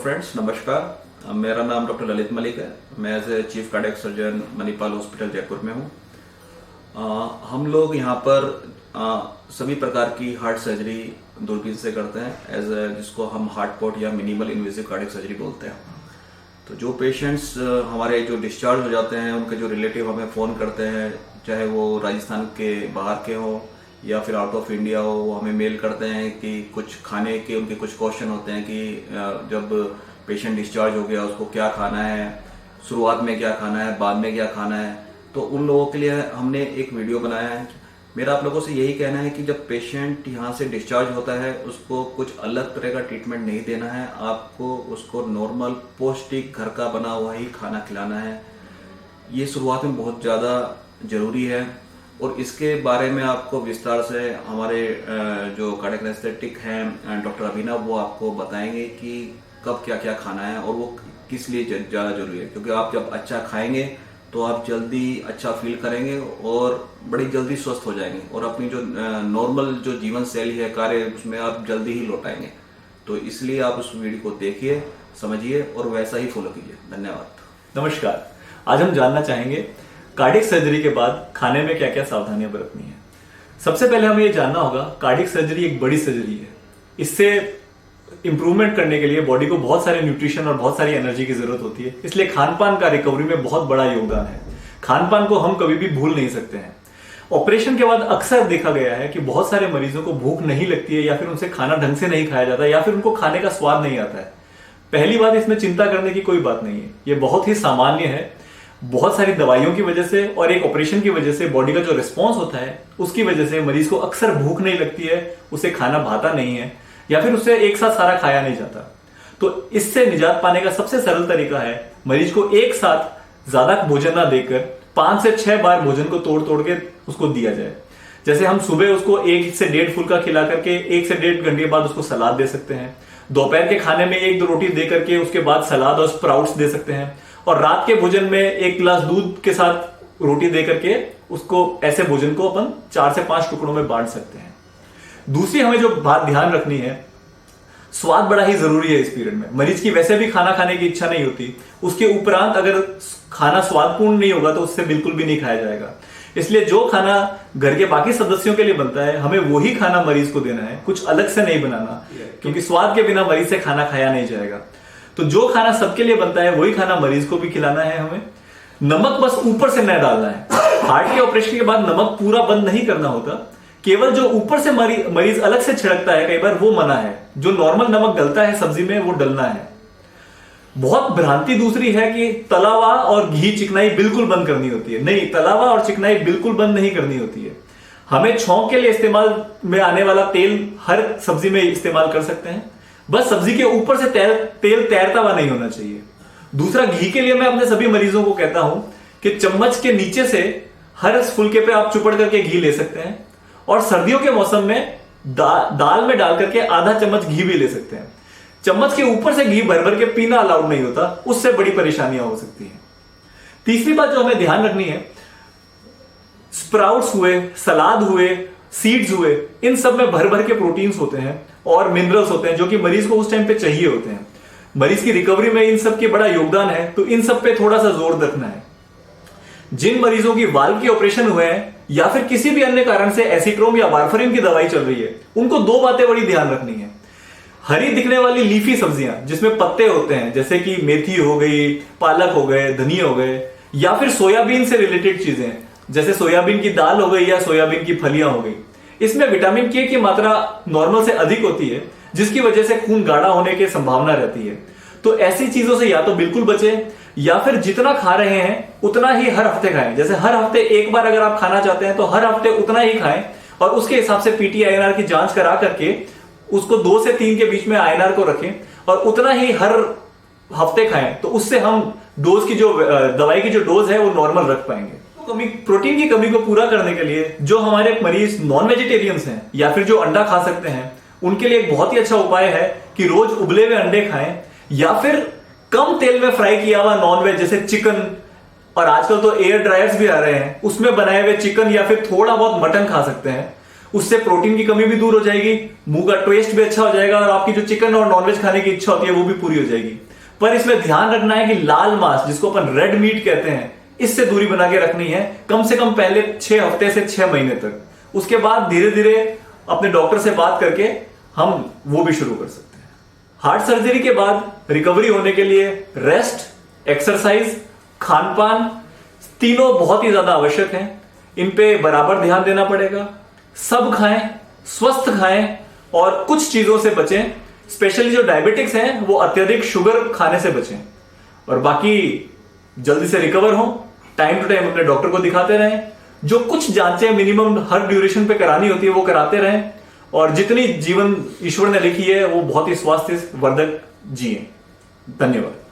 Friends, नमस्कार। मेरा नाम डॉक्टर ललित मलिक है। मैं as a chief cardiac surgeon Manipal hospital Jaipur में हूँ। हम लोग यहाँ पर सभी प्रकार की हार्ट सर्जरी दूरबीन से करते हैं, जिसको हम हार्ट पोर्ट या मिनिमल इन्वेसिव कार्डियक सर्जरी बोलते हैं। तो जो पेशेंट्स हमारे जो डिस्चार्ज हो जाते हैं, उनके जो रिलेटिव हमें फ़ोन करते हैं, चाहे वो राजस्थान के बाहर के हों या फिर आउट ऑफ इंडिया हो, वो हमें मेल करते हैं कि कुछ खाने के उनके कुछ क्वेश्चन होते हैं कि जब पेशेंट डिस्चार्ज हो गया उसको क्या खाना है, शुरुआत में क्या खाना है, बाद में क्या खाना है। तो उन लोगों के लिए हमने एक वीडियो बनाया है। मेरा आप लोगों से यही कहना है कि जब पेशेंट यहाँ से डिस्चार्ज होता है, उसको कुछ अलग तरह का ट्रीटमेंट नहीं देना है। आपको उसको नॉर्मल पौष्टिक घर का बना हुआ ही खाना खिलाना है। ये शुरुआत में बहुत ज़्यादा ज़रूरी है और इसके बारे में आपको विस्तार से हमारे जो कार्डियक एनेस्थेटिक हैं डॉक्टर अभिनव, वो आपको बताएंगे कि कब क्या क्या खाना है और वो किस लिए ज़्यादा जरूरी है। क्योंकि आप जब अच्छा खाएंगे तो आप जल्दी अच्छा फील करेंगे और बड़ी जल्दी स्वस्थ हो जाएंगे और अपनी जो नॉर्मल जो जीवन शैली है, कार्य, उसमें आप जल्दी ही लौट आएंगे। तो इसलिए आप उस वीडियो को देखिए, समझिए और वैसा ही फॉलो कीजिए। धन्यवाद। नमस्कार। आज हम जानना चाहेंगे कार्डियक सर्जरी के बाद खाने में क्या क्या सावधानियां बरतनी है। सबसे पहले हमें यह जानना होगा, कार्डियक सर्जरी एक बड़ी सर्जरी है। इससे इंप्रूवमेंट करने के लिए बॉडी को बहुत सारे न्यूट्रिशन और बहुत सारी एनर्जी की जरूरत होती है। इसलिए खानपान का रिकवरी में बहुत बड़ा योगदान है। खानपान को हम कभी भी भूल नहीं सकते हैं। ऑपरेशन के बाद अक्सर देखा गया है कि बहुत सारे मरीजों को भूख नहीं लगती है या फिर उनसे खाना ढंग से नहीं खाया जाता या फिर उनको खाने का स्वाद नहीं आता है। पहली बात, इसमें चिंता करने की कोई बात नहीं है। ये बहुत ही सामान्य है। बहुत सारी दवाइयों की वजह से और एक ऑपरेशन की वजह से बॉडी का जो रिस्पॉन्स होता है, उसकी वजह से मरीज को अक्सर भूख नहीं लगती है, उसे खाना भाता नहीं है या फिर उससे एक साथ सारा खाया नहीं जाता। तो इससे निजात पाने का सबसे सरल तरीका है मरीज को एक साथ ज्यादा भोजन ना देकर 5 से 6 बार भोजन को तोड़ तोड़ के उसको दिया जाए। जैसे हम सुबह उसको 1 से 1.5 फुल्का खिला करके 1 से 1.5 घंटे बाद उसको सलाद दे सकते हैं। दोपहर के खाने में 1-2 रोटी दे करके उसके बाद सलाद और स्प्राउट्स दे सकते हैं। और रात के भोजन में 1 गिलास दूध के साथ रोटी दे करके उसको, ऐसे भोजन को अपन 4 से 5 टुकड़ों में बांट सकते हैं। दूसरी हमें जो बात ध्यान रखनी है, स्वाद बड़ा ही जरूरी है इस पीरियड में। मरीज की वैसे भी खाना खाने की इच्छा नहीं होती, उसके उपरांत अगर खाना स्वादपूर्ण नहीं होगा तो उससे बिल्कुल भी नहीं खाया जाएगा। इसलिए जो खाना घर के बाकी सदस्यों के लिए बनता है, हमें वही खाना मरीज को देना है, कुछ अलग से नहीं बनाना, क्योंकि स्वाद के बिना मरीज से खाना खाया नहीं जाएगा। तो जो खाना सबके लिए बनता है वही खाना मरीज को भी खिलाना है हमें। नमक बस ऊपर से न डालना है। हार्ट के ऑपरेशन के बाद नमक पूरा बंद नहीं करना होता, केवल जो ऊपर से मरीज अलग से छिड़कता है कई बार, वो मना है। जो नॉर्मल नमक डलता है सब्जी में, वो डलना है। बहुत भ्रांति दूसरी है कि तलावा और घी चिकनाई बिल्कुल बंद करनी होती है। नहीं, तलावा और चिकनाई बिल्कुल बंद नहीं करनी होती है। हमें छौंक के लिए इस्तेमाल में आने वाला तेल हर सब्जी में इस्तेमाल कर सकते हैं, बस सब्जी के ऊपर से तेल तैरता हुआ नहीं होना चाहिए। दूसरा, घी के लिए मैं अपने सभी मरीजों को कहता हूं कि चम्मच के नीचे से हर फुल्के पे आप चुपड़ करके घी ले सकते हैं और सर्दियों के मौसम में दाल में डाल करके आधा चम्मच घी भी ले सकते हैं। चम्मच के ऊपर से घी भर भर के पीना अलाउड नहीं होता, उससे बड़ी परेशानियां हो सकती हैं। तीसरी बात जो हमें ध्यान रखनी है, स्प्राउट्स हुए, सलाद हुए, सीड्स हुए, इन सब में भर भर के प्रोटीन्स होते हैं और मिनरल्स होते हैं जो कि मरीज को उस टाइम पे चाहिए होते हैं। मरीज की रिकवरी में इन सब के बड़ा योगदान है, तो इन सब पे थोड़ा सा जोर रखना है। जिन मरीजों की वाल्व के ऑपरेशन हुए हैं या फिर किसी भी अन्य कारण से एसीट्रोम या वारफरिन की दवाई चल रही है, उनको 2 बातें बड़ी ध्यान रखनी है। हरी दिखने वाली लीफी सब्जियां जिसमें पत्ते होते हैं, जैसे कि मेथी हो गई, पालक हो गए, धनिया हो गए, या फिर सोयाबीन से रिलेटेड चीजें जैसे सोयाबीन की दाल हो गई या सोयाबीन की फलियां हो गई, इसमें विटामिन के की मात्रा नॉर्मल से अधिक होती है, जिसकी वजह से खून गाढ़ा होने की संभावना रहती है। तो ऐसी चीजों से या तो बिल्कुल बचें या फिर जितना खा रहे हैं उतना ही हर हफ्ते खाएं। जैसे हर हफ्ते एक बार अगर आप खाना चाहते हैं तो हर हफ्ते उतना ही खाएं और उसके हिसाब से पीटी आईएनआर की जांच करा करके उसको 2 से 3 के बीच में आईएनआर को रखें और उतना ही हर हफ्ते खाएं। तो उससे हम डोज की जो दवाई की जो डोज है वो नॉर्मल रख पाएंगे। प्रोटीन की कमी को पूरा करने के लिए जो हमारे मरीज नॉन वेजिटेरियंस हैं या फिर जो अंडा खा सकते हैं, उनके लिए एक बहुत ही अच्छा उपाय है कि रोज उबले हुए अंडे खाएं या फिर कम तेल में फ्राई किया हुआ नॉन वेज जैसे चिकन, और आजकल तो एयर ड्रायर्स भी आ रहे हैं, उसमें बनाए हुए चिकन या फिर थोड़ा बहुत मटन खा सकते हैं। उससे प्रोटीन की कमी भी दूर हो जाएगी, मुंह का टेस्ट भी अच्छा हो जाएगा और आपकी जो चिकन और नॉनवेज खाने की इच्छा होती है वो भी पूरी हो जाएगी। पर इसमें ध्यान रखना है कि लाल मांस, जिसको अपन रेड मीट कहते हैं, इससे दूरी बना के रखनी है, कम से कम पहले 6 हफ्ते से 6 महीने तक। उसके बाद धीरे धीरे अपने डॉक्टर से बात करके हम वो भी शुरू कर सकते हैं। हार्ट सर्जरी के बाद रिकवरी होने के लिए रेस्ट, एक्सरसाइज, खान पान, तीनों बहुत ही ज्यादा आवश्यक हैं। इन पे बराबर ध्यान देना पड़ेगा। सब खाएं, स्वस्थ खाएं और कुछ चीजों से बचें। स्पेशली जो डायबिटिक्स हैं वो अत्यधिक शुगर खाने से बचें और बाकी जल्दी से रिकवर हो। टाइम टू टाइम अपने डॉक्टर को दिखाते रहें। जो कुछ जांचें मिनिमम हर ड्यूरेशन पे करानी होती है वो कराते रहें और जितनी जीवन ईश्वर ने लिखी है वो बहुत ही स्वास्थ्य वर्धक जिए। धन्यवाद।